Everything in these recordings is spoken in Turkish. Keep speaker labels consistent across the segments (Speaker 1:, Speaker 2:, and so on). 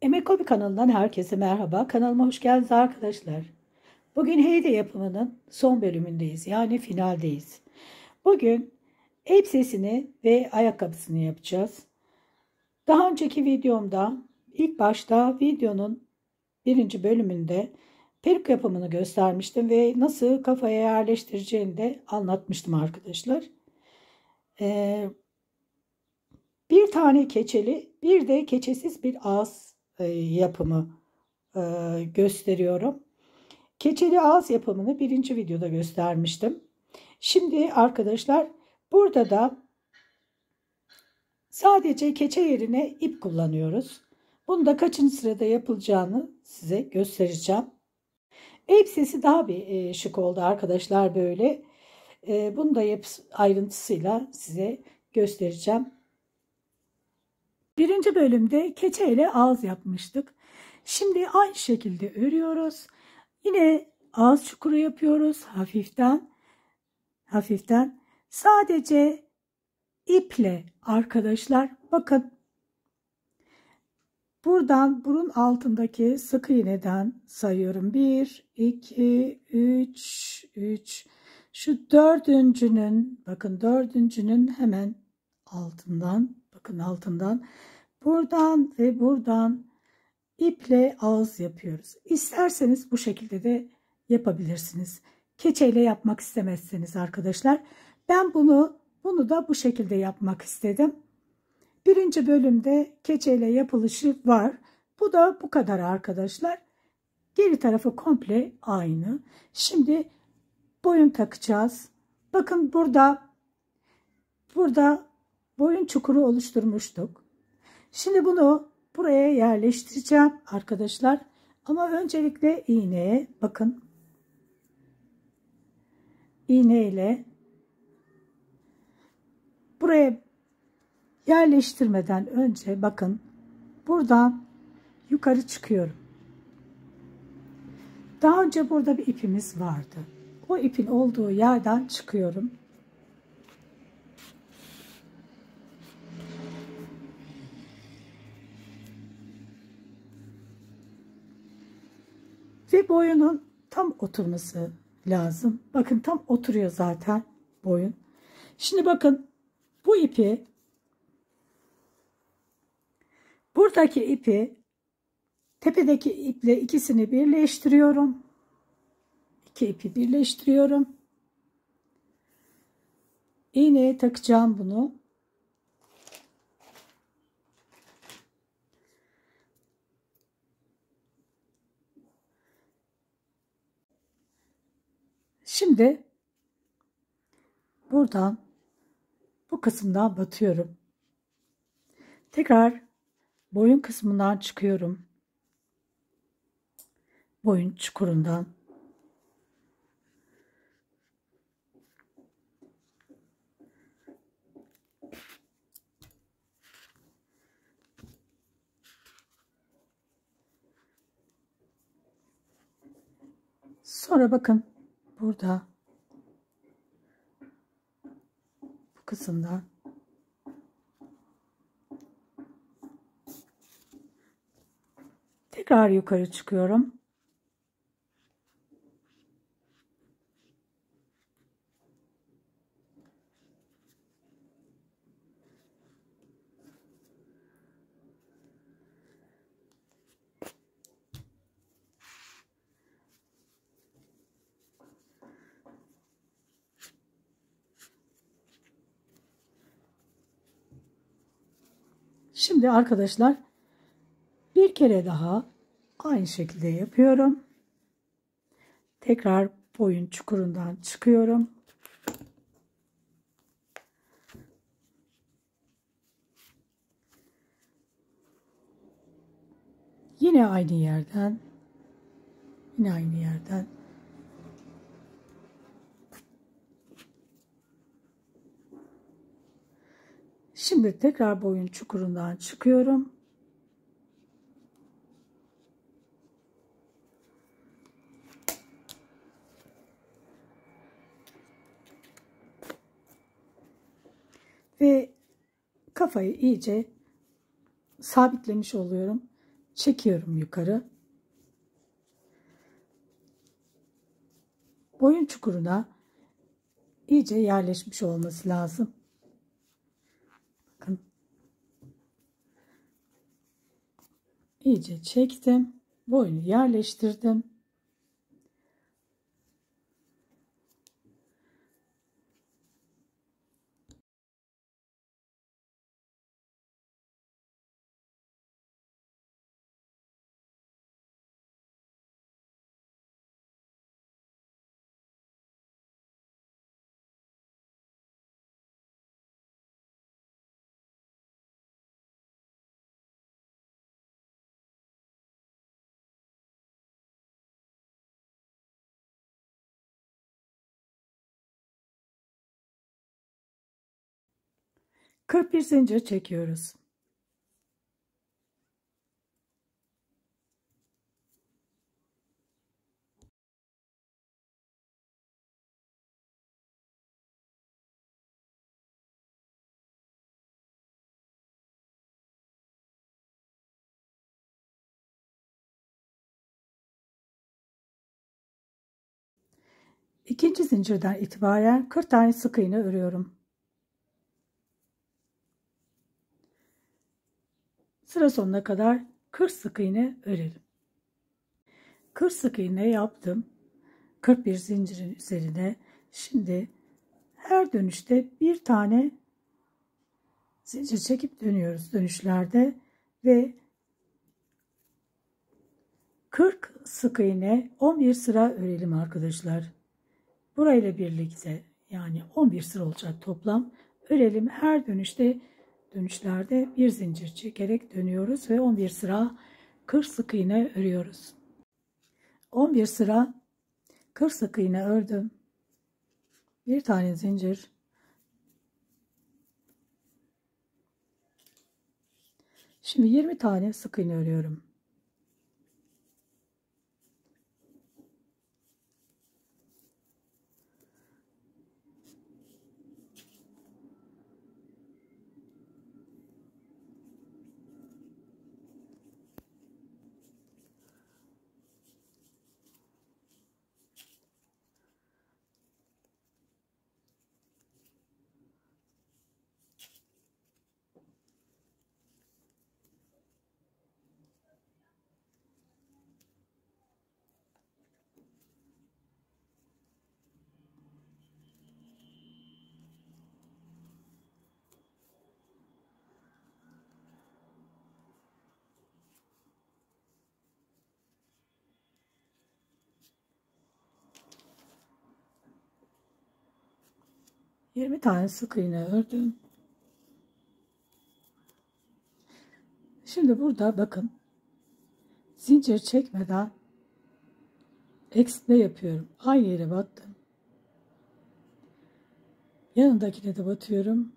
Speaker 1: Emek Hobi kanalından herkese merhaba. Kanalıma hoş geldiniz arkadaşlar. Bugün Heyde yapımının son bölümündeyiz. Yani finaldeyiz. Bugün elbisesini ve ayakkabısını yapacağız. Daha önceki videomda ilk başta videonun birinci bölümünde peruk yapımını göstermiştim ve nasıl kafaya yerleştireceğini de anlatmıştım arkadaşlar. Bir tane keçeli, bir de keçesiz bir ağız yapımı gösteriyorum. Keçeli ağız yapımını birinci videoda göstermiştim. Şimdi arkadaşlar burada da sadece keçe yerine ip kullanıyoruz. Bunu da kaçıncı sırada yapılacağını size göstereceğim. Elbisesi daha bir şık oldu arkadaşlar böyle. Bunu da ayrıntısıyla size göstereceğim. Birinci bölümde keçe ile ağız yapmıştık. Şimdi aynı şekilde örüyoruz. Yine ağız çukuru yapıyoruz hafiften. Sadece iple arkadaşlar bakın. Buradan burun altındaki sık iğneden sayıyorum. 1, 2, 3. Şu dördüncünün bakın dördüncünün hemen altından bakın altından buradan ve buradan iple ağız yapıyoruz. İsterseniz bu şekilde de yapabilirsiniz. Keçeyle yapmak istemezseniz arkadaşlar. Ben bunu da bu şekilde yapmak istedim. Birinci bölümde keçeyle yapılışı var. Bu da bu kadar arkadaşlar. Geri tarafı komple aynı. Şimdi boyun takacağız. Bakın burada boyun çukuru oluşturmuştuk. Şimdi bunu buraya yerleştireceğim arkadaşlar. Ama öncelikle iğneye bakın. İğneyle buraya yerleştirmeden önce bakın buradan yukarı çıkıyorum. Daha önce burada bir ipimiz vardı. O ipin olduğu yerden çıkıyorum. Ve boyunun tam oturması lazım. Bakın tam oturuyor zaten boyun. Şimdi bakın bu ipi buradaki ipi tepedeki iple ikisini birleştiriyorum. İki ipi birleştiriyorum. İğneye takacağım bunu. Şimdi buradan bu kısımdan batıyorum. Tekrar boyun kısmından çıkıyorum. Boyun çukurundan. Sonra bakın burada bu kısımdan tekrar yukarı çıkıyorum. Şimdi arkadaşlar bir kere daha aynı şekilde yapıyorum. Tekrar boyun çukurundan çıkıyorum. Yine aynı yerden. Şimdi tekrar boyun çukurundan çıkıyorum. Ve kafayı iyice sabitlemiş oluyorum. çekiyorum yukarı. Boyun çukuruna iyice yerleşmiş olması lazım. Bakın. İyice çektim. Boyunu yerleştirdim. Kırk bir zincir çekiyoruz. İkinci zincirden itibaren 40 tane sık iğne örüyorum. Sıra sonuna kadar 40 sık iğne örelim. 40 sık iğne yaptım. 41 zincirin üzerine. Şimdi her dönüşte bir tane zincir çekip dönüyoruz dönüşlerde ve 40 sık iğne 11 sıra örelim arkadaşlar. Burayla birlikte yani 11 sıra olacak toplam. Örelim. Her dönüşlerde bir zincir çekerek dönüyoruz ve 11 sıra 40 sık iğne örüyoruz. 11 sıra 40 sık iğne ördüm. Bir tane zincir. Şimdi 20 tane sık iğne örüyorum. Yirmi tane sık iğne ördüm. Şimdi burada bakın zincir çekmeden eksiltme yapıyorum. Aynı yere battım. Yanındakine de batıyorum.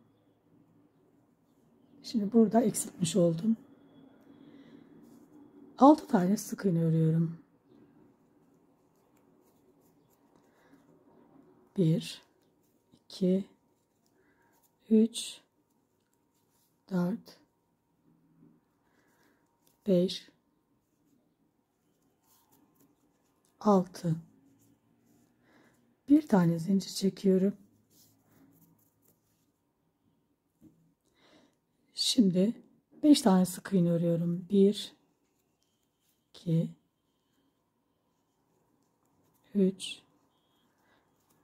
Speaker 1: Şimdi burada eksiltmiş oldum. 6 tane sık iğne örüyorum. 1 2 3 4 5 6 bir tane zincir çekiyorum. Şimdi 5 tane sık iğne örüyorum. 1 2 3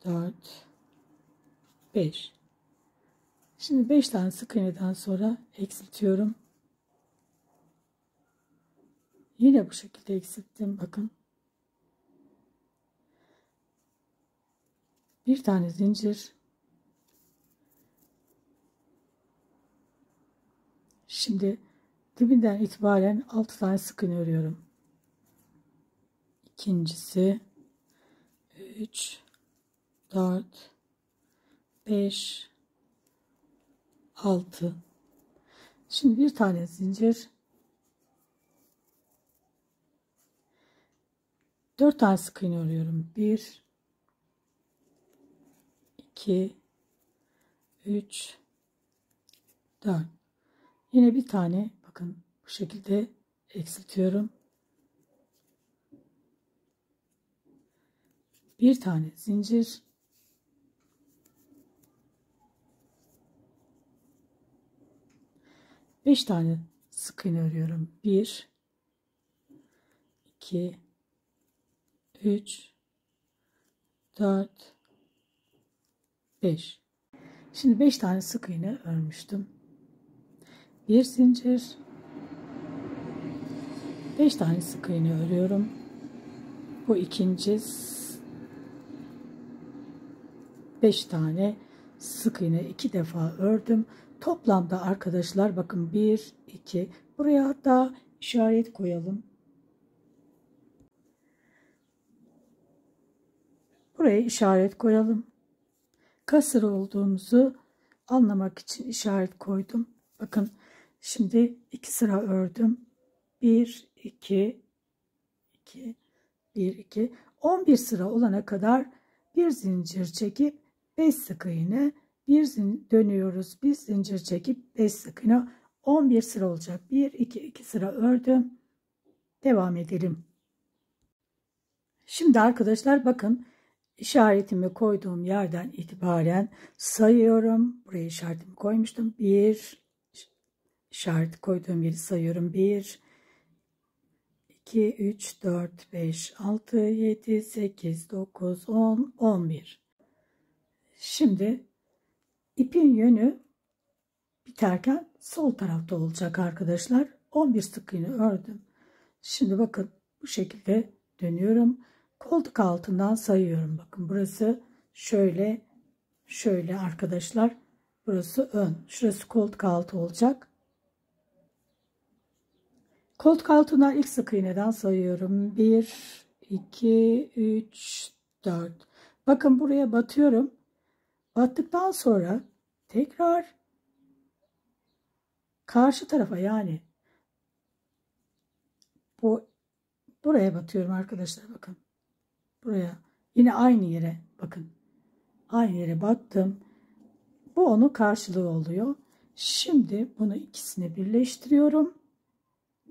Speaker 1: 4 5. Şimdi 5 tane sık iğneden sonra eksiltiyorum. Yine bu şekilde eksilttim. Bakın. Bir tane zincir. Şimdi dibinden itibaren 6 tane sık iğne örüyorum. İkincisi 3 4 5 6. Şimdi bir tane zincir. 4 tane sık iğne örüyorum. 1 2 3 4. Yine bir tane bakın bu şekilde eksiltiyorum. Bir tane zincir, 5 tane sık iğne örüyorum. 1 2 3 4 5. Şimdi 5 tane sık iğne örmüştüm. Bir zincir, 5 tane sık iğne örüyorum. Bu ikinci, 5 tane sık iğne 2 defa ördüm. Toplamda arkadaşlar bakın 1 2, buraya hatta işaret koyalım. Buraya işaret koyalım. Kaç sıra olduğumuzu anlamak için işaret koydum. Bakın şimdi 2 sıra ördüm. 1 2 2 1 2, 11 sıra olana kadar bir zincir çekip 5 sık iğne, dönüyoruz. Bir zincir çekip 5 sık iğne, 11 sıra olacak. 1 2 2 sıra ördüm. Devam edelim. Şimdi arkadaşlar bakın, işaretimi koyduğum yerden itibaren sayıyorum. Buraya işaretimi koymuştum. 1, işaret koyduğum yeri sayıyorum. 1 2 3 4 5 6 7 8 9 10 11. Şimdi ipin yönü biterken sol tarafta olacak arkadaşlar. 11 sık iğne ördüm. Şimdi bakın bu şekilde dönüyorum. Koltuk altından sayıyorum. Bakın burası şöyle arkadaşlar. Burası ön. Şurası koltuk altı olacak. Koltuk altından ilk sık iğneden sayıyorum. 1 2 3 4. Bakın buraya batıyorum. Battıktan sonra tekrar karşı tarafa, yani buraya batıyorum arkadaşlar, bakın. Buraya yine aynı yere, bakın. Aynı yere battım. Bu onun karşılığı oluyor. Şimdi bunu ikisini birleştiriyorum.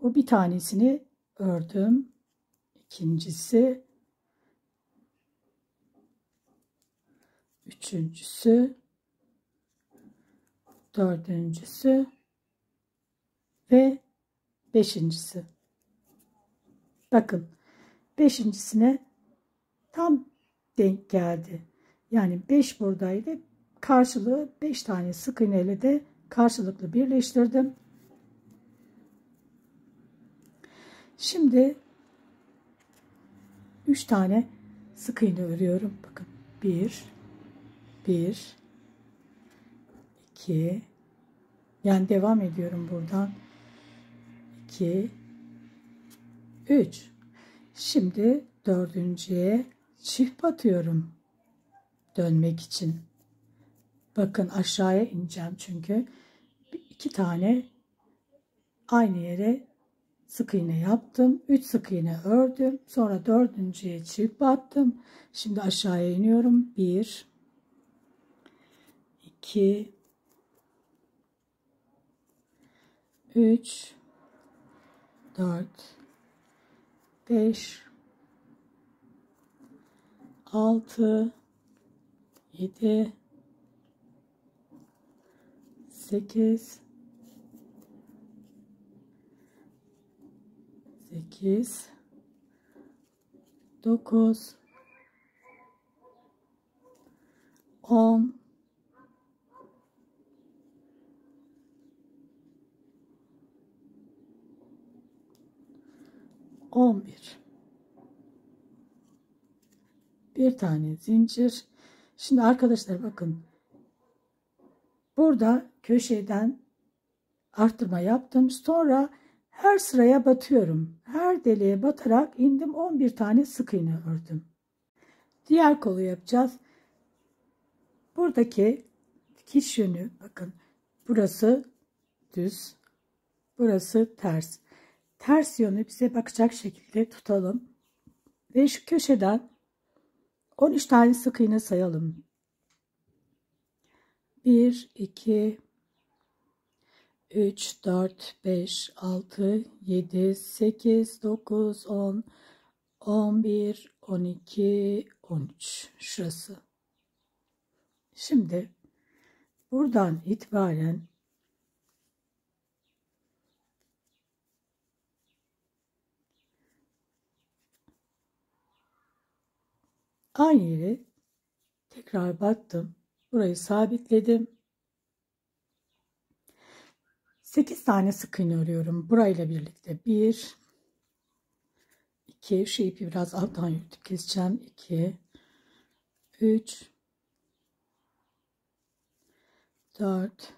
Speaker 1: Bu bir tanesini ördüm. İkincisi, üçüncüsü, dördüncüsü ve beşincisi. Bakın beşincisine tam denk geldi. Yani 5 buradaydı. Karşılığı 5 tane sık iğneyle de karşılıklı birleştirdim. Şimdi 3 tane sık iğne örüyorum. Bakın 1 2, yani devam ediyorum buradan. 2 3. Şimdi dördüncüye çift batıyorum dönmek için. Bakın aşağıya ineceğim çünkü. 2 tane aynı yere sık iğne yaptım. 3 sık iğne ördüm. Sonra dördüncüye çift battım. Şimdi aşağıya iniyorum. 1 2 3 4 5 6 7 8 9 10 11. Bir tane zincir. Şimdi arkadaşlar bakın. Burada köşeden arttırma yaptım. Sonra her sıraya batıyorum. Her deliğe batarak indim. 11 tane sık iğne ördüm. Diğer kolu yapacağız. Buradaki dikiş yönü bakın. Burası düz. Burası ters. Ters yönü bize bakacak şekilde tutalım. Ve şu köşeden 13 tane sık iğne sayalım. 1 2 3, 4, 5, 6, 7, 8, 9, 10, 11, 12, 13. Şurası. Şimdi buradan itibaren aynı yere tekrar battım. Burayı sabitledim. 8 tane sık iğne örüyorum. Burayla birlikte 1, 2, şu ipi biraz alttan yürütüp keseceğim. 2, 3, 4,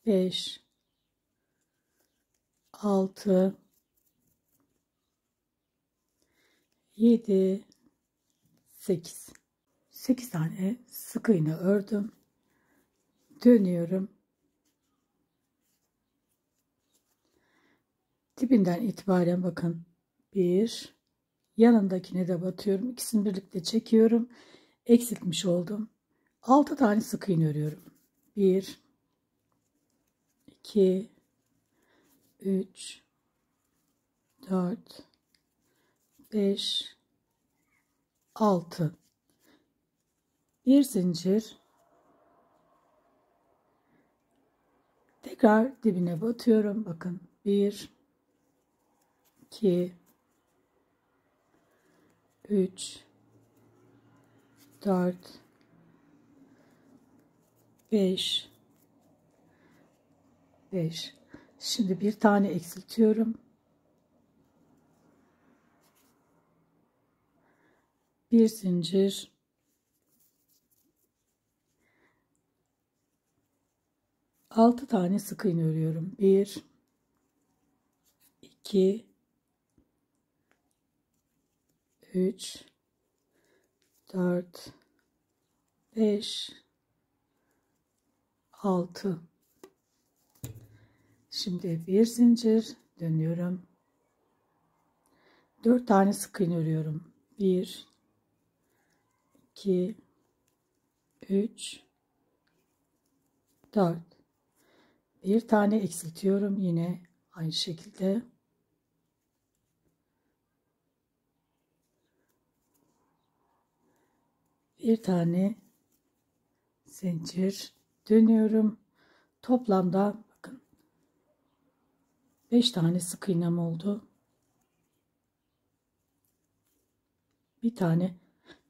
Speaker 1: 5, 6, 7, 8. 8 tane sık iğne ördüm. Dönüyorum. Dibinden itibaren bakın. 1, yanındakine de batıyorum. İkisini birlikte çekiyorum. Eksiltmiş oldum. 6 tane sık iğne örüyorum. 1, 2, 3, 4, 5, 6. Bir zincir. Tekrar dibine batıyorum. Bakın 1, 2, 3, 4, 5, 5. Şimdi bir tane eksiltiyorum. Bir zincir. 6 tane sık iğne örüyorum. 1, 2, 3, 4, 5, 6. Şimdi bir zincir dönüyorum. 4 tane sık iğne örüyorum. 1, 2, 3, 4. Bir tane eksiltiyorum yine aynı şekilde. Bir tane zincir dönüyorum. Toplamda bakın 5 tane sık iğnem oldu.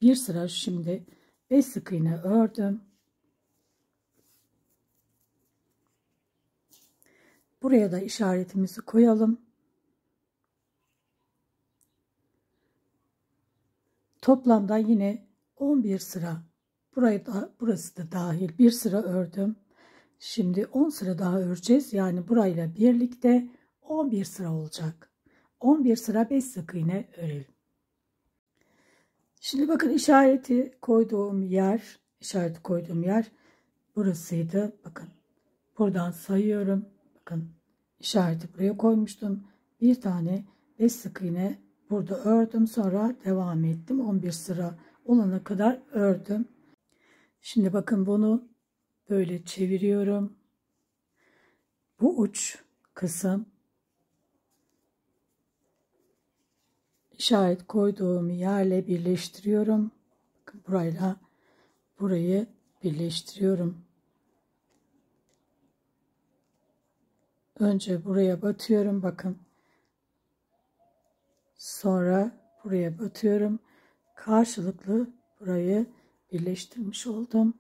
Speaker 1: Bir sıra şimdi 5 sık iğne ördüm. Buraya da işaretimizi koyalım. Toplamda yine 11 sıra. Burası da dahil bir sıra ördüm. Şimdi 10 sıra daha öreceğiz. Yani burayla birlikte 11 sıra olacak. 11 sıra 5 sık iğne örelim. Şimdi bakın işareti koyduğum yer burasıydı. Bakın buradan sayıyorum. Bakın işareti buraya koymuştum. Bir tane 5 sık iğne burada ördüm. Sonra devam ettim. 11 sıra olana kadar ördüm. Şimdi bakın bunu böyle çeviriyorum. Bu uç kısım işaret koyduğum yerle birleştiriyorum. Bakın burayla burayı birleştiriyorum. Önce buraya batıyorum bakın. Sonra buraya batıyorum. Karşılıklı burayı birleştirmiş oldum.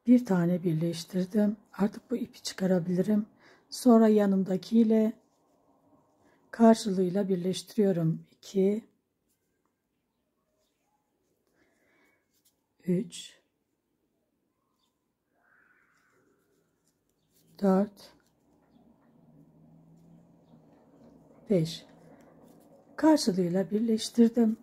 Speaker 1: Bir tane birleştirdim. Artık bu ipi çıkarabilirim. Sonra yanındakiyle karşılığıyla birleştiriyorum. 2, 3, 4, 5. Karşılığıyla birleştirdim.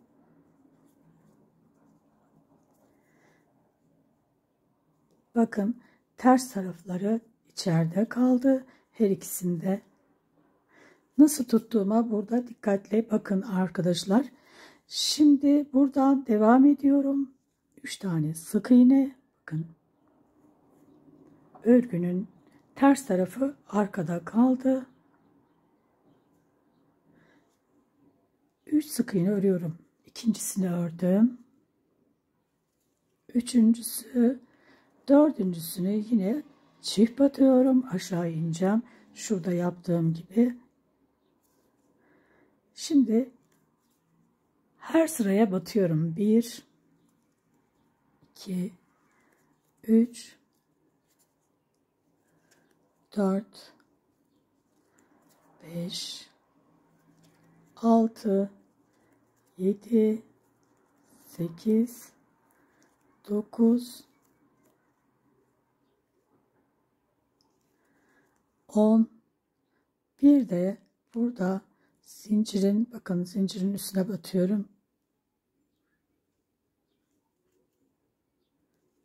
Speaker 1: Bakın ters tarafları içeride kaldı. Her ikisinde. Nasıl tuttuğuma burada dikkatle bakın arkadaşlar. Şimdi buradan devam ediyorum. 3 tane sık iğne. Bakın. Örgünün Ters tarafı arkada kaldı. 3 sık iğne örüyorum. İkincisini ördüm. Üçüncüsü, dördüncüsünü yine çift batıyorum. Aşağı ineceğim. Şurada yaptığım gibi. Şimdi her sıraya batıyorum. 1, 2, 3, 4, 5, 6, 7, 8, 9, 10. Bir de burada zincirin, bakın zincirin üstüne batıyorum.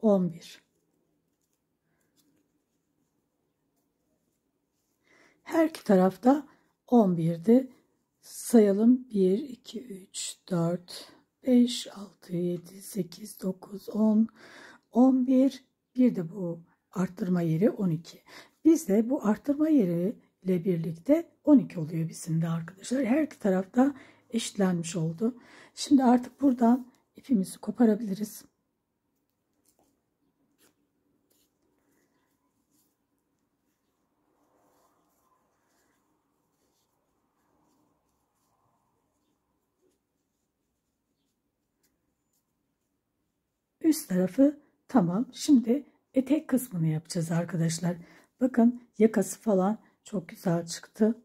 Speaker 1: 11. Her iki tarafta 11'di. Sayalım. 1, 2, 3, 4, 5, 6, 7, 8, 9, 10, 11. Bir de bu arttırma yeri 12. Bizde bu arttırma yeri ile birlikte 12 oluyor bizim de arkadaşlar. Her iki tarafta eşitlenmiş oldu. Şimdi artık buradan ipimizi koparabiliriz. Üst tarafı tamam. Şimdi etek kısmını yapacağız arkadaşlar. Bakın yakası falan çok güzel çıktı.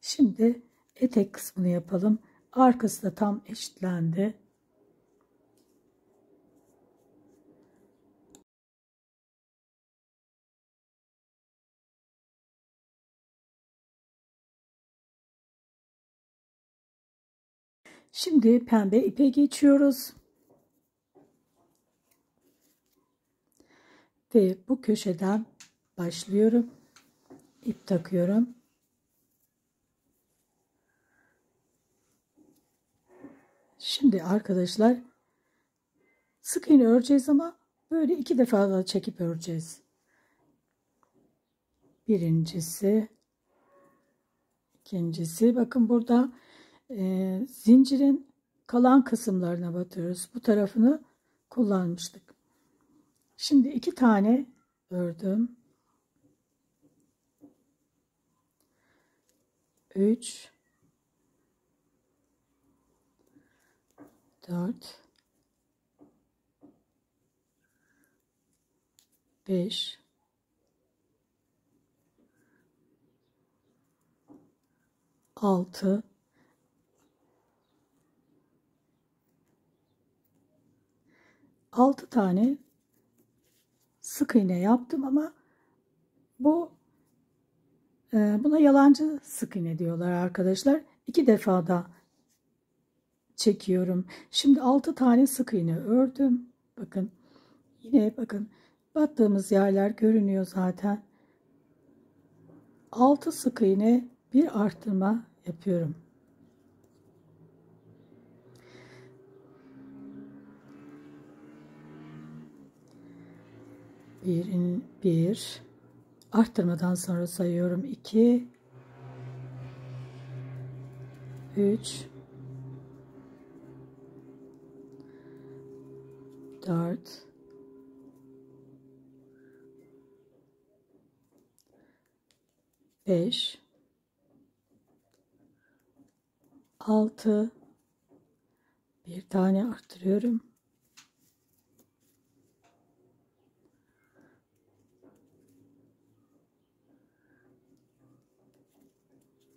Speaker 1: Şimdi etek kısmını yapalım. Arkası da tam eşitlendi. Şimdi pembe ipe geçiyoruz. Ve bu köşeden başlıyorum. İp takıyorum. Şimdi arkadaşlar sık iğne öreceğiz ama böyle 2 defa da çekip öreceğiz. Birincisi, ikincisi. Bakın burada zincirin kalan kısımlarına batıyoruz. Bu tarafını kullanmıştık. Şimdi 2 tane ördüm. 3, 4, 5, 6, 6 tane sık iğne yaptım ama buna yalancı sık iğne diyorlar arkadaşlar. 2 defa da çekiyorum. Şimdi 6 tane sık iğne ördüm. Bakın yine bakın battığımız yerler görünüyor zaten. 6 sık iğne bir arttırma yapıyorum. Bir arttırmadan sonra sayıyorum. 2, 3, 4, 5, 6, bir tane arttırıyorum.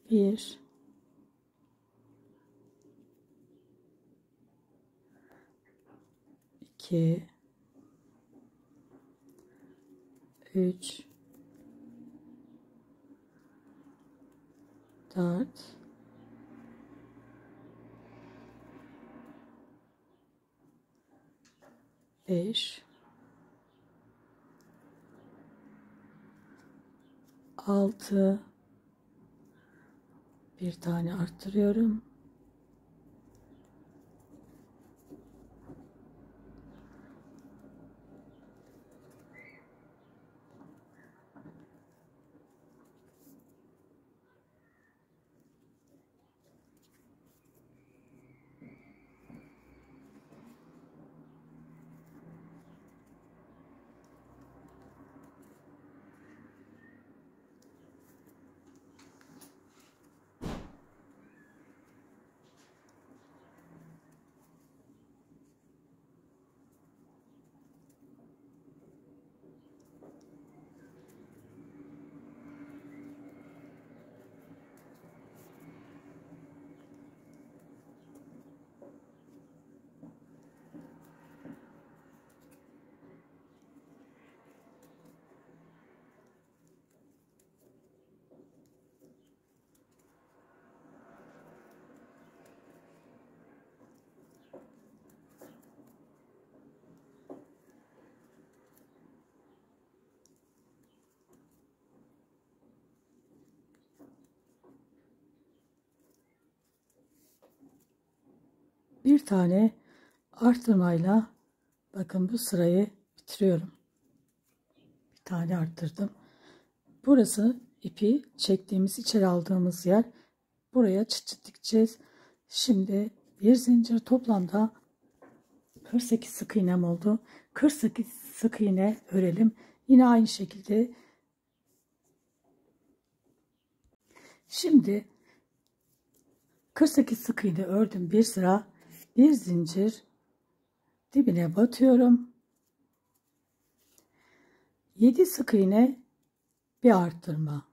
Speaker 1: 1, 2, 3, 4, 5, 6, bir tane arttırıyorum. bir tane arttırmayla bakın bu sırayı bitiriyorum. Bir tane arttırdım. Burası ipi çektiğimiz, içeri aldığımız yer. Buraya çıt çıt dikeceğiz. Şimdi bir zincir, toplamda 48 sık iğnem oldu. 48 sık iğne örelim. Yine aynı şekilde. Şimdi 48 sık iğne ördüm. Bir sıra, bir zincir, dibine batıyorum. 7 sık iğne, bir arttırma.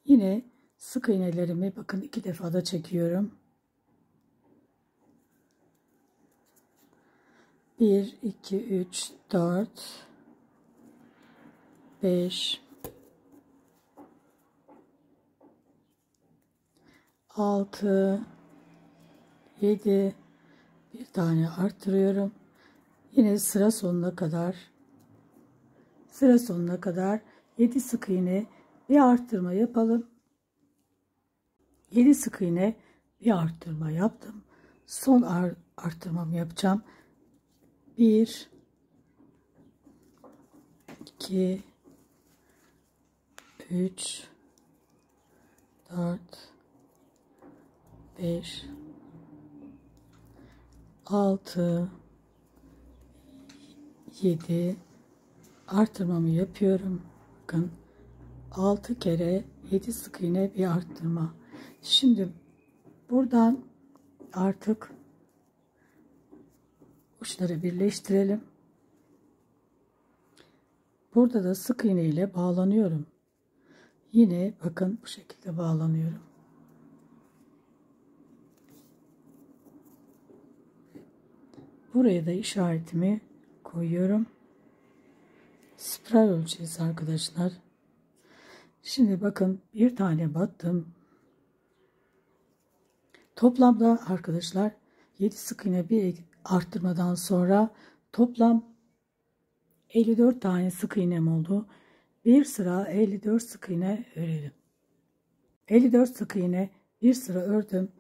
Speaker 1: Yine sık iğnelerimi bakın 2 defa da çekiyorum. 1, 2, 3, 4, 5, 6, 7, bir tane arttırıyorum. Yine sıra sonuna kadar 7 sık iğne, bir arttırma yapalım. 7 sık iğne, bir arttırma yaptım. Son arttırmamı yapacağım. 1, 2, 3, 4, 5, 6, 7, arttırmamı yapıyorum. Bakın 6 kere 7 sık iğne, bir arttırma. Şimdi buradan artık uçları birleştirelim. Burada da sık iğne ile bağlanıyorum. Yine bakın bu şekilde bağlanıyorum. Buraya da işaretimi koyuyorum. Spiral ölçeceğiz arkadaşlar. Şimdi bakın bir tane battım. Toplamda arkadaşlar 7 sık iğne, bir arttırmadan sonra toplam 54 tane sık iğnem oldu. Bir sıra 54 sık iğne örelim. 54 sık iğne, bir sıra ördüm.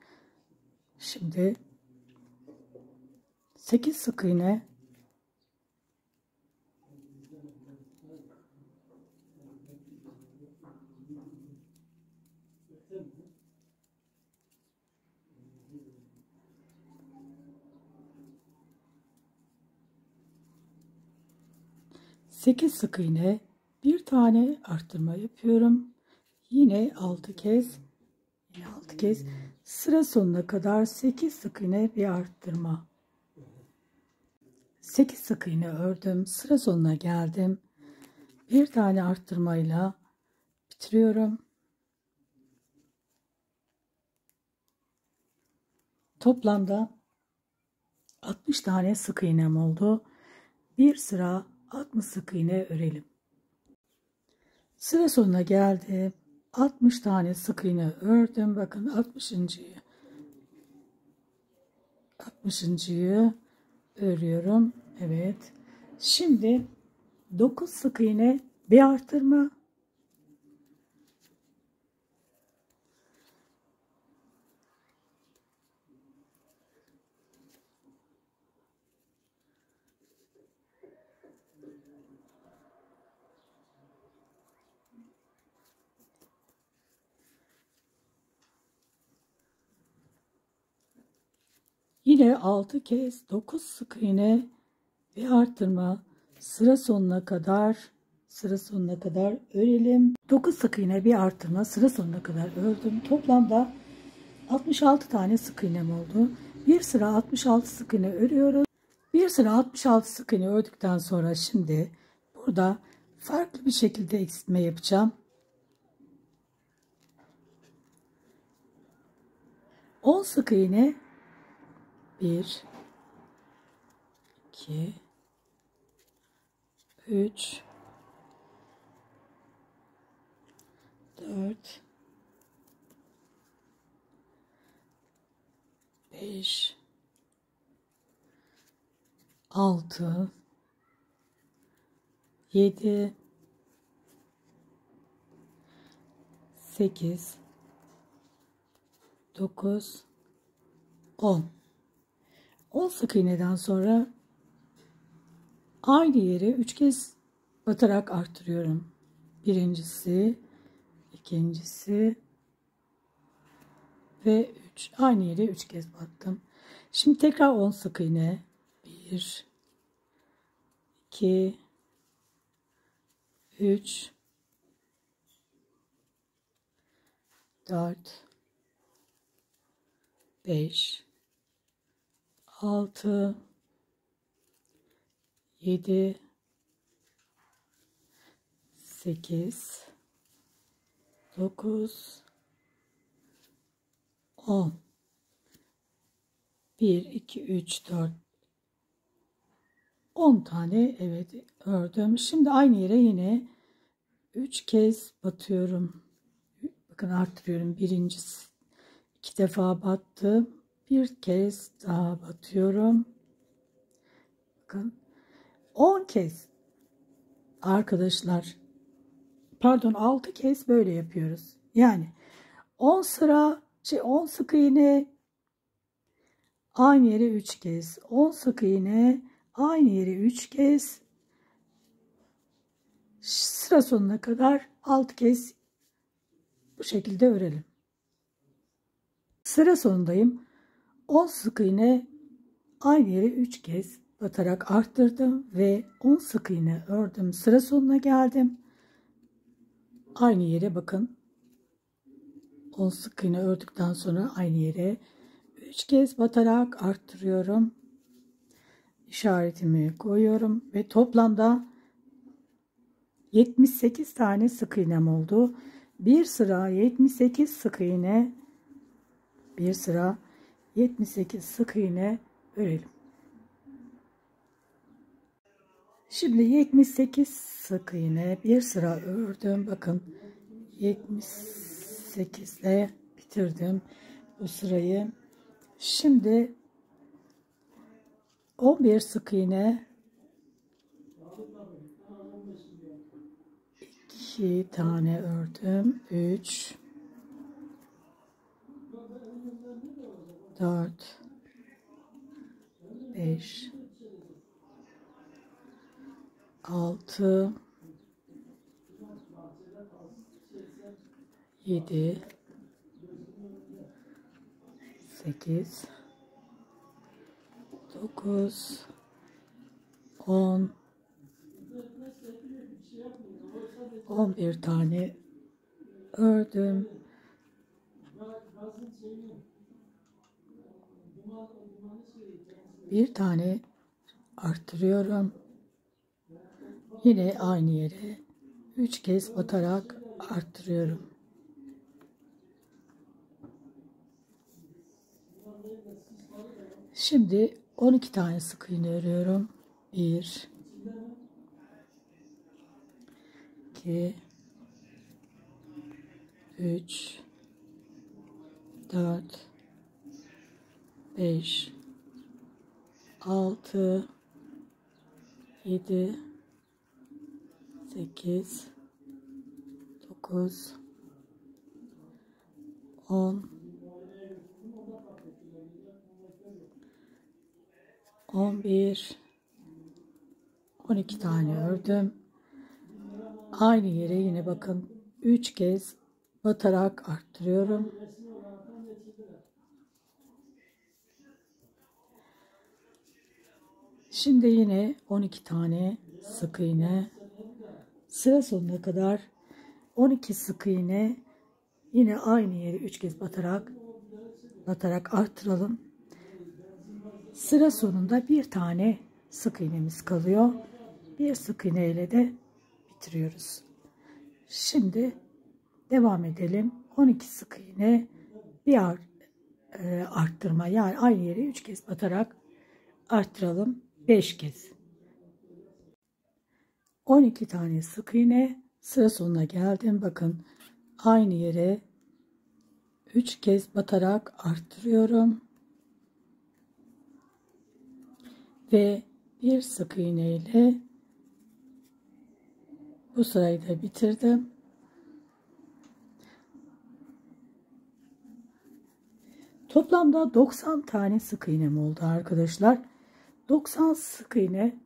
Speaker 1: Şimdi 8 sık iğne, 8 sık iğne, bir tane arttırma yapıyorum. Yine 6 kez, sıra sonuna kadar 8 sık iğne, bir arttırma. 8 sık iğne ördüm. Sıra sonuna geldim. Bir tane arttırmayla bitiriyorum. Toplamda 60 tane sık iğnem oldu. Bir sıra 60 sık iğne örelim. Sıra sonuna geldim. 60 tane sık iğne ördüm. Bakın 60'ıncıyı örüyorum. Evet. Şimdi 9 sık iğne, bir artırma. Yine 6 kez 9 sık iğne ve arttırma, sıra sonuna kadar örelim. 9 sık iğne, bir arttırma, sıra sonuna kadar ördüm. Toplamda 66 tane sık iğnem oldu. Bir sıra 66 sık iğne örüyoruz. Bir sıra 66 sık iğne ördükten sonra şimdi burada farklı bir şekilde eksiltme yapacağım. 10 sık iğne, 1, 2, 3, 4, 5, 6, 7, 8, 9, 10. 10 sık iğneden sonra aynı yere 3 kez batarak artırıyorum. Birincisi, ikincisi ve 3. Aynı yere 3 kez battım. Şimdi tekrar 10 sık iğne. 1, 2, 3, 4, 5, 6, 7, 8, 9, 10. 1, 2, 3, 4, 10 tane evet ördüm. Şimdi aynı yere yine 3 kez batıyorum. Bakın arttırıyorum. Birincisi 2 defa battım. Bir kez daha batıyorum. Bakın 10 kez arkadaşlar, pardon 6 kez böyle yapıyoruz. Yani 10 sıra 10 sık iğne, aynı yere 3 kez. 10 sık iğne, aynı yere 3 kez. Sıra sonuna kadar 6 kez bu şekilde örelim. Sıra sonundayım. 10 sık iğne, aynı yere 3 kez batarak arttırdım ve 10 sık iğne ördüm. Sıra sonuna geldim. Aynı yere bakın. 10 sık iğne ördükten sonra aynı yere 3 kez batarak arttırıyorum. İşaretimi koyuyorum ve toplamda 78 tane sık iğnem oldu. Bir sıra 78 sık iğne, bir sıra 78 sık iğne örelim. Şimdi 78 sık iğne bir sıra ördüm. Bakın 78 ile bitirdim bu sırayı. Şimdi 11 sık iğne, 2 tane ördüm. 3, 4, 5, 6, 7, 8, 9, 10, 11 tane ördüm. Bir tane arttırıyorum. Yine aynı yere 3 kez batarak arttırıyorum. Şimdi 12 tane sık iğne örüyorum. 1, 2, 3, 4, 5, 6, 7, 8, 9, 10, 11, 12 tane ördüm. Aynı yere yine bakın 3 kez batarak arttırıyorum. Şimdi yine 12 tane sık iğne. Sıra sonuna kadar 12 sık iğne, yine aynı yere 3 kez batarak arttıralım. Sıra sonunda bir tane sık iğnemiz kalıyor. Bir sık iğne ile de bitiriyoruz. Şimdi devam edelim. 12 sık iğne, bir arttırma, yani aynı yere 3 kez batarak arttıralım. 5 kez. 12 tane sık iğne, sıra sonuna geldim. Bakın aynı yere 3 kez batarak arttırıyorum. Ve bir sık iğne ile bu sırayı da bitirdim. Toplamda 90 tane sık iğnem oldu arkadaşlar. 90 sık iğne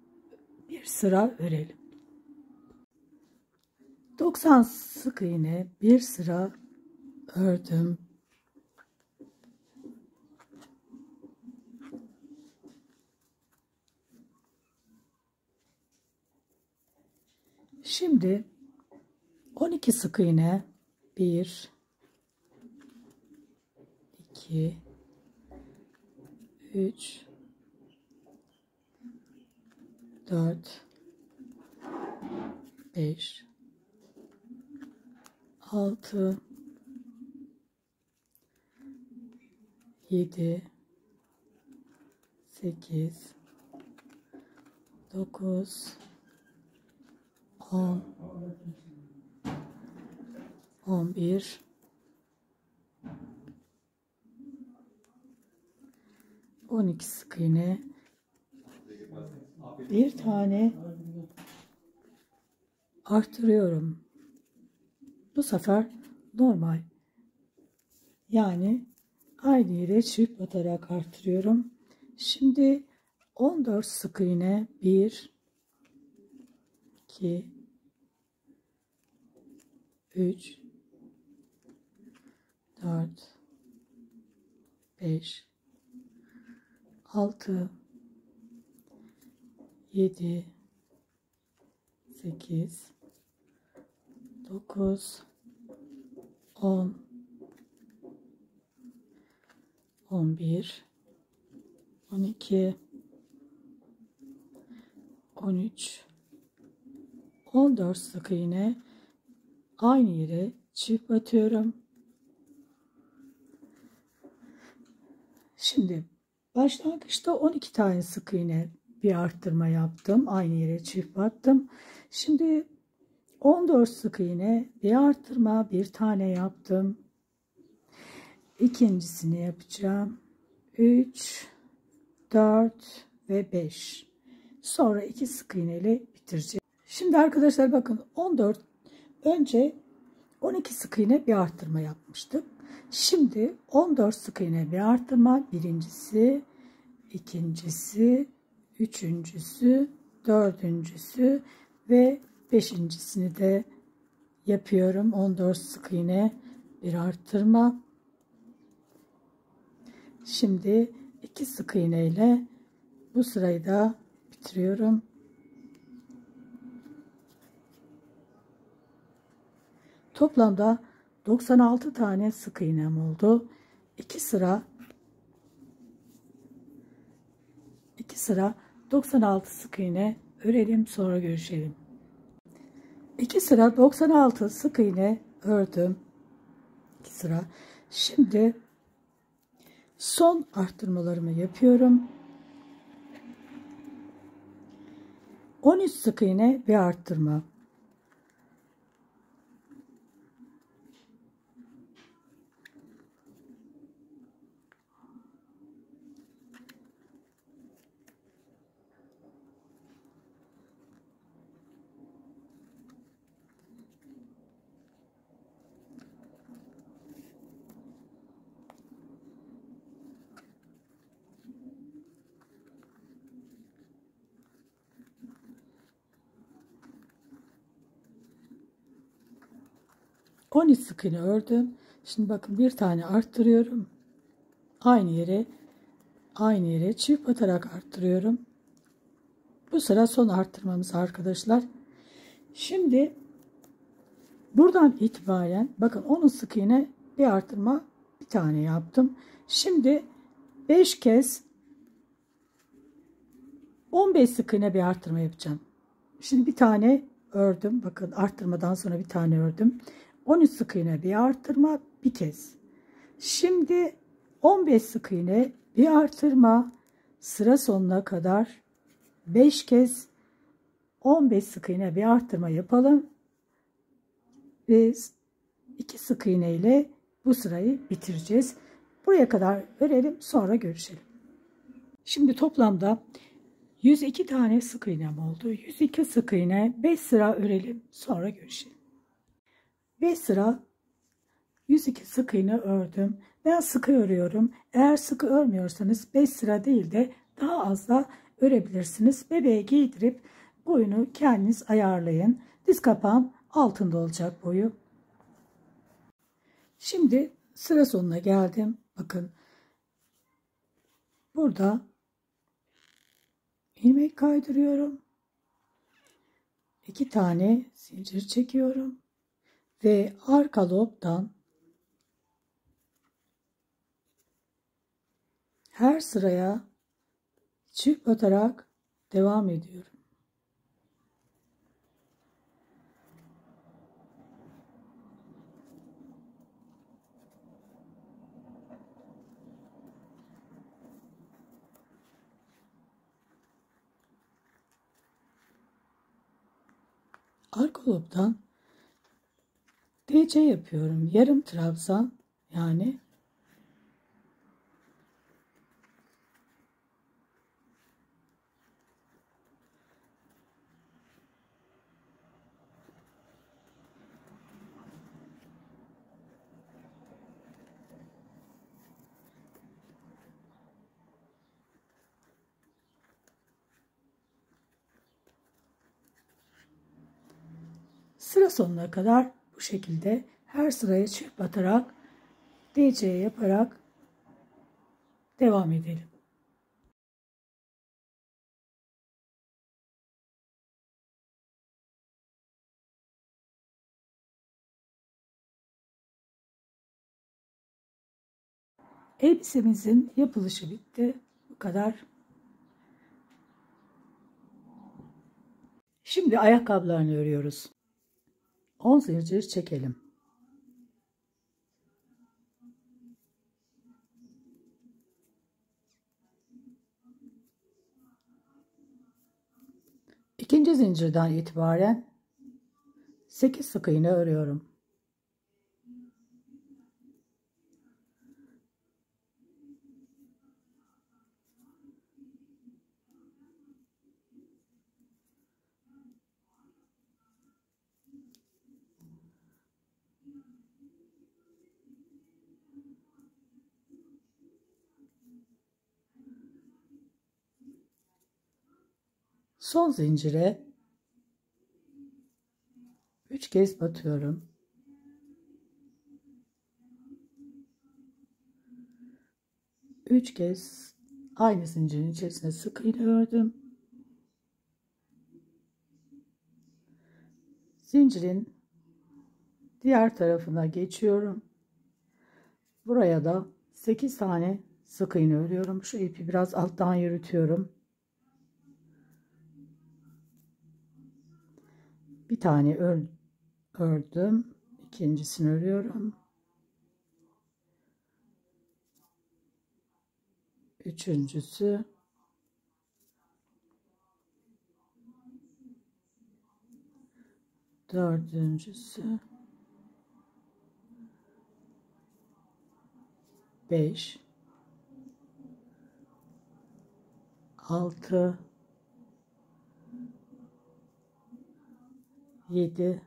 Speaker 1: bir sıra örelim. 90 sık iğne bir sıra ördüm. Şimdi 12 sık iğne 1 2 3 4 5 6 7 8 9 10 11 12 sık iğne bir tane artırıyorum. Bu sefer normal, yani aynı yere çift batarak artırıyorum. Şimdi 14 sık iğne 1 2 3 4 5 6 7 8 9 10 11 12 13 14 sık iğne aynı yere çift batıyorum. Şimdi başlangıçta 12 tane sık iğne bir arttırma yaptım. Aynı yere çift battım. Şimdi 14 sık iğne bir arttırma, bir tane yaptım. İkincisini yapacağım. 3 4 ve 5. Sonra 2 sık iğne ile bitireceğim. Şimdi arkadaşlar bakın, önce 12 sık iğne bir arttırma yapmıştık. Şimdi 14 sık iğne bir arttırma, birincisi, ikincisi, üçüncüsü, dördüncüsü ve beşincisini de yapıyorum. 14 sık iğne bir arttırma. Şimdi 2 sık iğne ile bu sırayı da bitiriyorum. Toplamda 96 tane sık iğnem oldu. 2 sıra 96 sık iğne örelim, sonra görüşelim. 2 sıra 96 sık iğne ördüm. 2 sıra. Şimdi son arttırmalarımı yapıyorum. 13 sık iğne bir arttırma. On sık iğne ördüm. Şimdi bakın, bir tane arttırıyorum. Aynı yere çift batarak arttırıyorum. Bu sıra son arttırmamız arkadaşlar. Şimdi buradan itibaren bakın, 10 sık iğne bir arttırma, bir tane yaptım. Şimdi 5 kez 15 sık iğne bir arttırma yapacağım. Şimdi bir tane ördüm. Bakın, arttırmadan sonra bir tane ördüm. 13 sık iğne bir arttırma, bir kez. Şimdi 15 sık iğne bir arttırma, sıra sonuna kadar 5 kez 15 sık iğne bir arttırma yapalım. Biz 2 sık iğne ile bu sırayı bitireceğiz. Buraya kadar örelim, sonra görüşelim. Şimdi toplamda 102 tane sık iğnem oldu. 102 sık iğne 5 sıra örelim, sonra görüşelim. 5 sıra 102 sık iğne ördüm. Ben sıkı örüyorum. Eğer sıkı örmüyorsanız 5 sıra değil de daha az da örebilirsiniz. Bebeğe giydirip boyunu kendiniz ayarlayın. Diz kapağım altında olacak boyu. Şimdi sıra sonuna geldim. Bakın burada ilmek kaydırıyorum. 2 tane zincir çekiyorum ve arka lobdan her sıraya çift batarak devam ediyorum. Arka lobdan DC yapıyorum. Yarım trabzan yani. Sıra sonuna kadar bu şekilde her sıraya çift batarak DC yaparak devam edelim. Elbisemizin yapılışı bitti. Bu kadar. Şimdi ayakkabılarını örüyoruz. 10 zincir çekelim. İkinci zincirden itibaren 8 sık iğne örüyorum. Son zincire 3 kez batıyorum. 3 kez aynı zincirin içerisine sık iğne ördüm. Zincirin diğer tarafına geçiyorum. Buraya da 8 tane sık iğne örüyorum. Şu ipi biraz alttan yürütüyorum. Bir tane ördüm. İkincisini örüyorum. Üçüncüsü. Dördüncüsü. 5. 6. 7.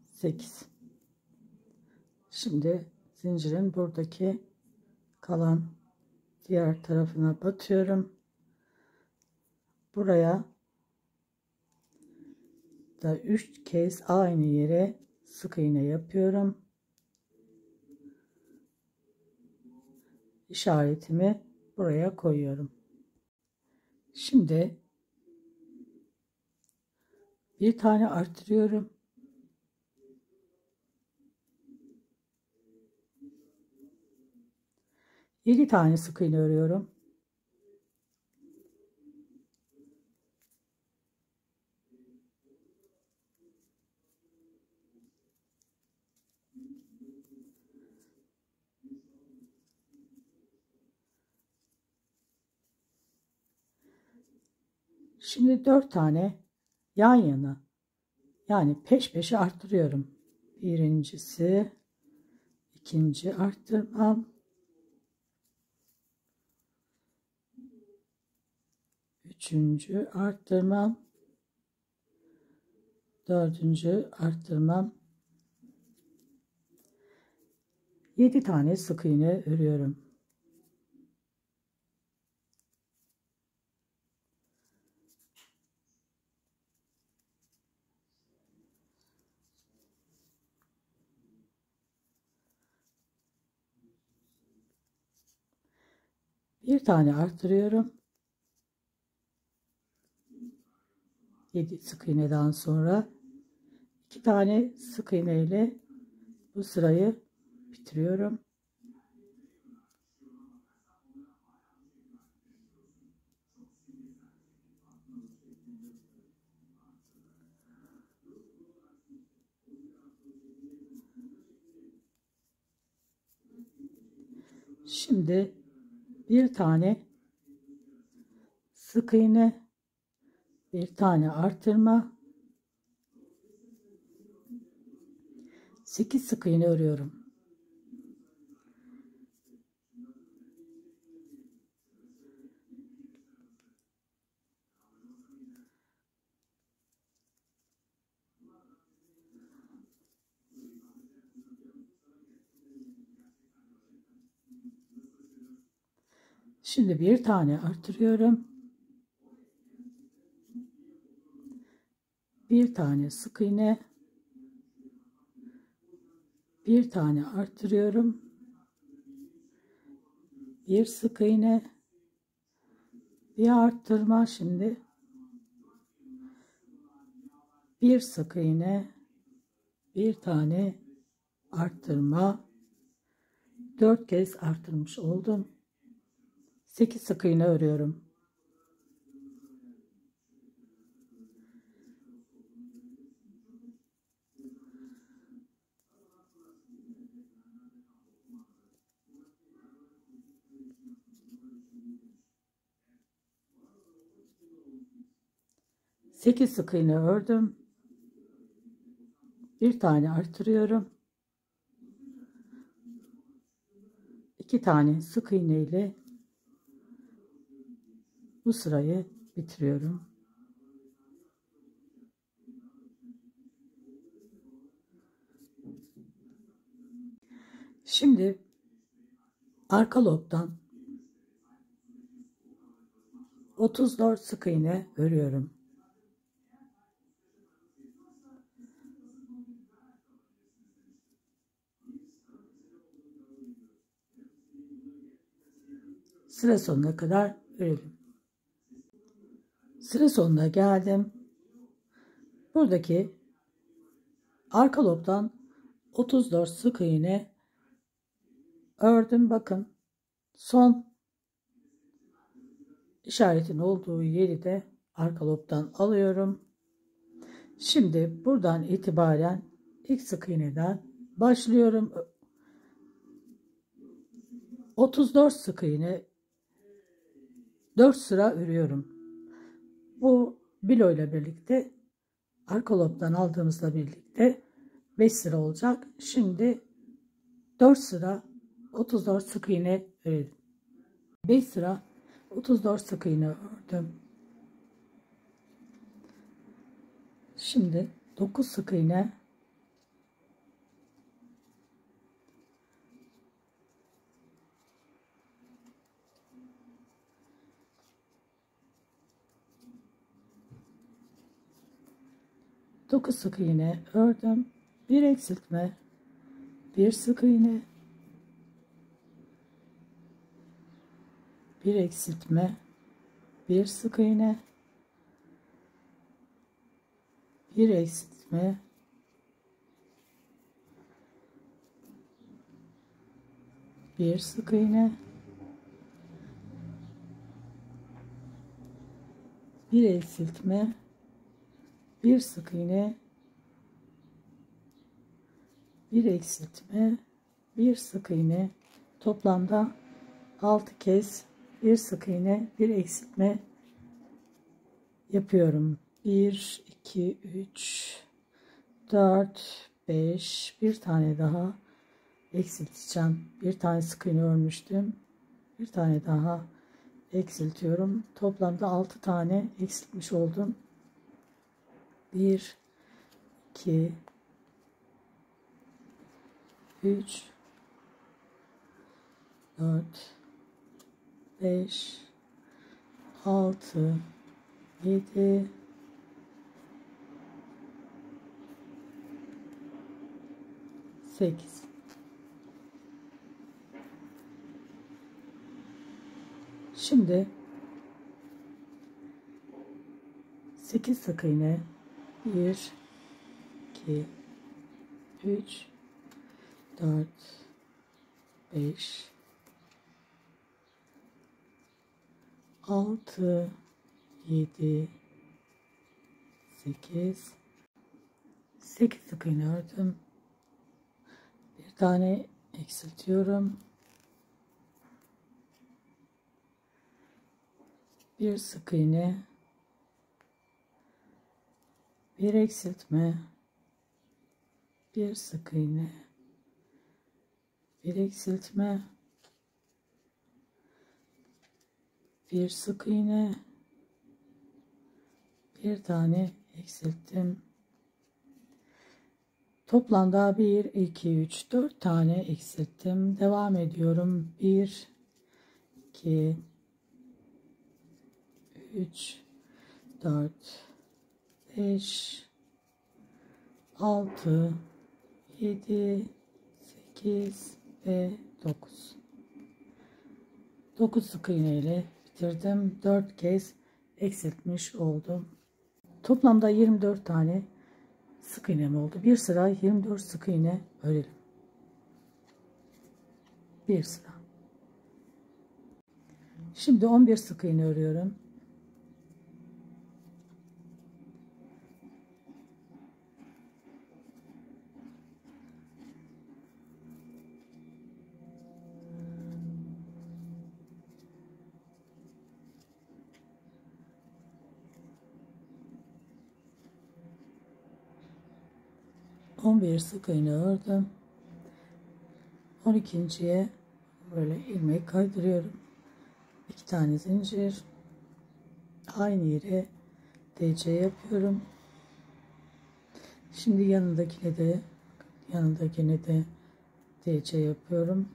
Speaker 1: 8. Şimdi zincirin buradaki kalan diğer tarafına batıyorum. Buraya da 3 kez aynı yere sık iğne yapıyorum. İşaretimi buraya koyuyorum. Şimdi bir tane arttırıyorum. Yedi tane sık iğne örüyorum. Şimdi 4 tane yan yana, yani peş peşe arttırıyorum. Birincisi, ikinci arttırmam, üçüncü arttırmam, dördüncü arttırmam 7 tane sık iğne örüyorum. Bir tane arttırıyorum. 7 sık iğneden sonra 2 tane sık iğne ile bu sırayı bitiriyorum. Şimdi bir tane sık iğne, bir tane artırma, 8 sık iğne örüyorum. Şimdi bir tane artırıyorum. Bir tane sık iğne, bir tane artırıyorum. Bir sık iğne, bir arttırma, şimdi bir sık iğne, bir tane arttırma, 4 kez arttırmış oldum. 8 sık iğne örüyorum. Sekiz sık iğne ördüm. Bir tane artırıyorum. 2 tane sık iğne ile bu sırayı bitiriyorum. Şimdi arka lobdan 34 sık iğne örüyorum. Sıra sonuna kadar örelim. Sıra sonuna geldim. Buradaki arka lobdan 34 sık iğne ördüm. Bakın, son işaretin olduğu yeri de arka lobdan alıyorum. Şimdi buradan itibaren ilk sık iğneden başlıyorum. 34 sık iğne 4 sıra örüyorum. Bu bilo ile birlikte arka lobdan aldığımızla birlikte 5 sıra olacak. Şimdi 4 sıra 34 sık iğne örelim. 5 sıra 34 sık iğne ördüm. Şimdi 9 sık iğne, sık iğne ördüm. Bir eksiltme, bir sık iğne, bir eksiltme, bir sık iğne, bir eksiltme, bir sık iğne, bir eksiltme, bir sık iğne, bir eksiltme, bir sık iğne, toplamda 6 kez bir sık iğne, bir eksiltme yapıyorum. 1 2 3 4 5, bir tane daha eksilteceğim. Bir tane sık iğne örmüştüm. Bir tane daha eksiltiyorum. Toplamda 6 tane eksiltmiş oldum. 1 2 3 4, 5, 6, 7, 8. Şimdi 8 sık iğne, 1, 2, 3, 4, 5, 6, 7, 8. 8 sık iğne ördüm. Bir tane eksiltiyorum. Bir sık iğne, bir eksiltme, bir sık iğne, bir eksiltme, bir sık iğne, bir tane eksilttim. Toplamda 1, 2, 3, 4 tane eksilttim. Devam ediyorum. 1, 2, 3, 4, 5, 6, 7, 8 ve 9. 9 sık iğne ile bitirdim. 4 kez eksiltmiş oldum. Toplamda 24 tane sık iğnem oldu. Bir sıra 24 sık iğne örelim. Bir sıra. Şimdi 11 sık iğne örüyorum. Bir sık iğne ördüm. 12.'ye böyle ilmek kaydırıyorum. 2 tane zincir. Aynı yere DC yapıyorum. Şimdi yanındakine de DC yapıyorum.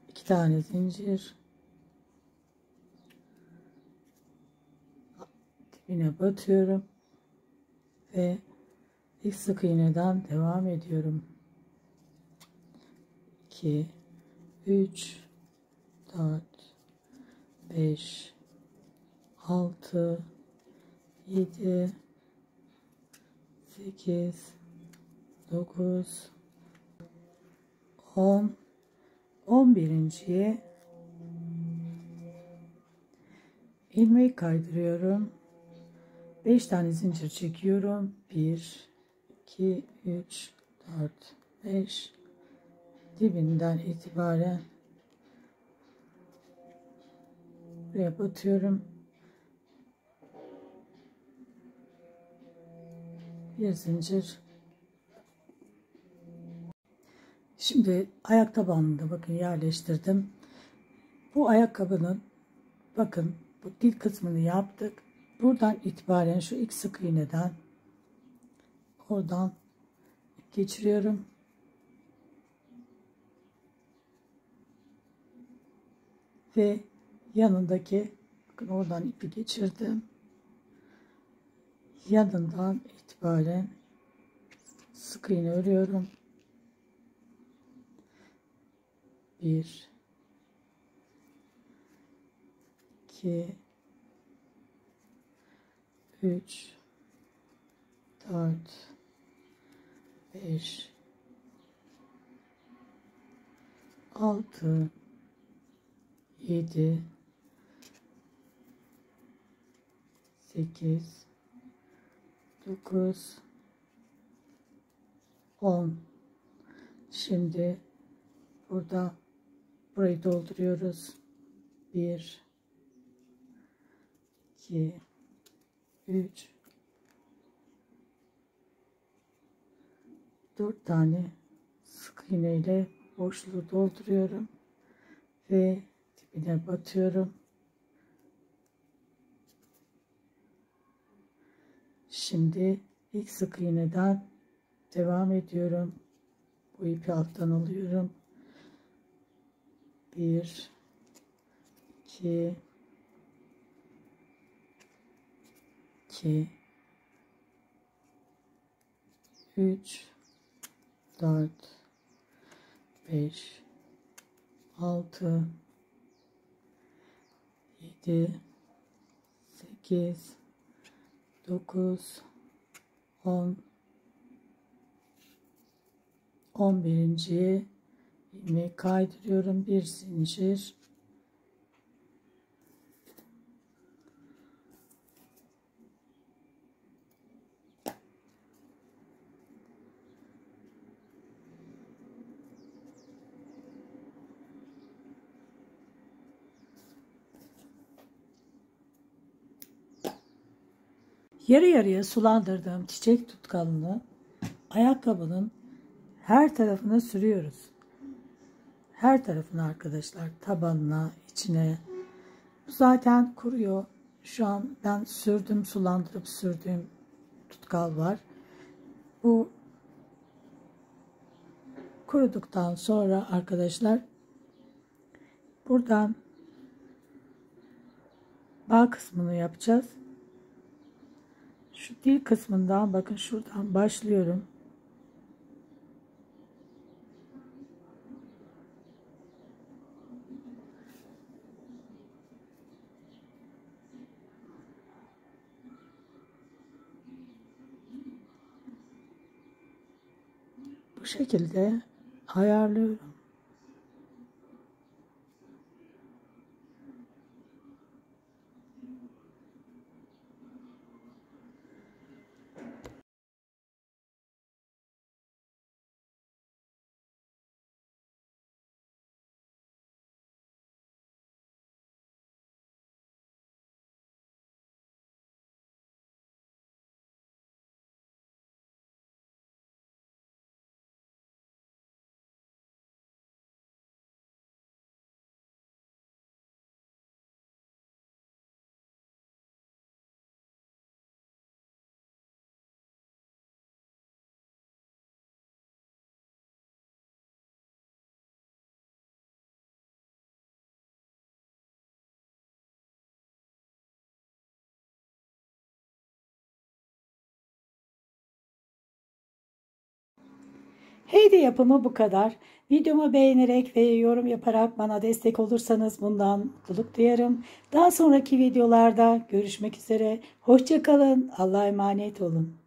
Speaker 1: 2 tane zincir. Dibine batıyorum ve ilk sık iğneden devam ediyorum. 2, 3, 4, 5, 6, 7, 8, 9, 10, 11.'ye ilmek kaydırıyorum. 5 tane zincir çekiyorum. 1, 2, 3, 4, 5. Dibinden itibaren buraya batıyorum. Bir zincir. Şimdi ayak tabanını da bakın yerleştirdim. Bu ayakkabının bakın bu dil kısmını yaptık. Buradan itibaren şu ilk sık iğneden oradan geçiriyorum. Ve yanındaki bakın oradan ipi geçirdim. Yanından itibaren sık iğne örüyorum. 1, 2, 3, 4, 5, 6, 7, 8, 9, 10. Şimdi burayı dolduruyoruz. 1, 2, 3, 4 tane sık iğne ile boşluğu dolduruyorum ve dibine batıyorum. Şimdi ilk sık iğneden devam ediyorum. Bu ipi alttan alıyorum. 1, 2, 2, 3, 4, 5, 6, 7, 8, 9, 10, 11'inciye ilmeği kaydırıyorum. Bir zincir, yarı yarıya sulandırdığım çiçek tutkalını ayakkabının her tarafına sürüyoruz. Her tarafına arkadaşlar, tabanına, içine. Bu zaten kuruyor. Şu an ben sürdüm, sulandırıp sürdüğüm tutkal var. Bu kuruduktan sonra arkadaşlar buradan bağ kısmını yapacağız. Şu dil kısmından bakın, şuradan başlıyorum. Bu şekilde ayarlıyorum. Heyde yapımı bu kadar. Videomu beğenerek ve yorum yaparak bana destek olursanız bundan mutluluk duyarım. Daha sonraki videolarda görüşmek üzere. Hoşça kalın. Allah'a emanet olun.